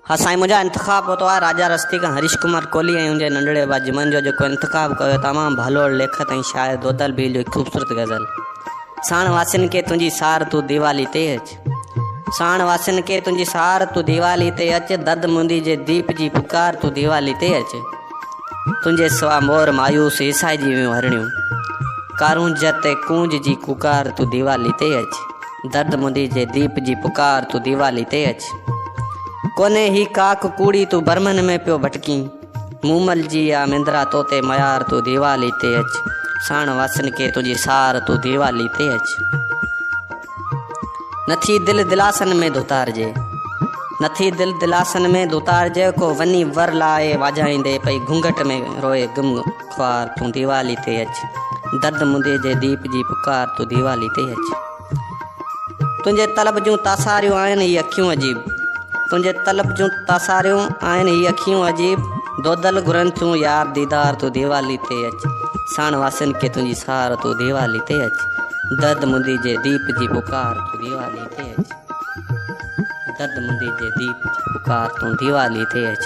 हाँ साईं, मुंहिंजा इंतख़ाब होतो आहे राजा रस्ती खां हरीश कुमार कोहली ऐं मुंहिंजे नंढड़े भाउ जिमन जो जेको इंतख़ाब कयो तमामु भलो लेखत ऐं शाइर दोदल भील जो ख़ूबसूरत गज़ल। साण वासिन के तुंहिंजी सार तूं दीवाली ते अच, साण वासिन के तुंहिंजी सार तूं दीवाली ते अच, दर्द मुंदी जे दीप जी पुकार तूं दीवाली ते अच। तुंहिंजे सिवा मोर मायूस ईसाई जी वियूं हरणियूं, कारूंज ते कूंज जी कुकार तूं दीवाली ते अच, दर्द मुंदी जे दीप जी पुकार तूं दीवाली ते अच। कोने ही काक कूड़ी तू बर्मन में पियो भटकी, मूमल जी या मिंद्रा तोते मयार तू दीवाली ते अच, साण वासिन के तुझी सार तू दीवाली ते अच। नथी दिल दिलासन में धुतारजे, नथी दिल दिलासन में धुतारजे, को वनी वर लाए वाजाईंदे पई घूंघट में रोए गुम ख्वार तू दीवाली ते अच, दर्द मुंदे जे दीप जी पुकार तू दीवाली ते अच। तुंहिंजे तलब जूं तासारियूं आहिनि ही अखियूं अजीब, तुंहिंजे तलब जूं तासारियूं आहिनि ही अखियूं अजीब, दोदल घुरनि थियूं यार दीदार तू दीवाली ते अच, साण वासिन के तुंहिंजी सार तू दीवाली ते अच, दर्द मुंदी जे दीप जी पुकार तू दीवाली ते अच, दर्द मुंदी जे दीप जी पुकार तू दीवाली ते अच।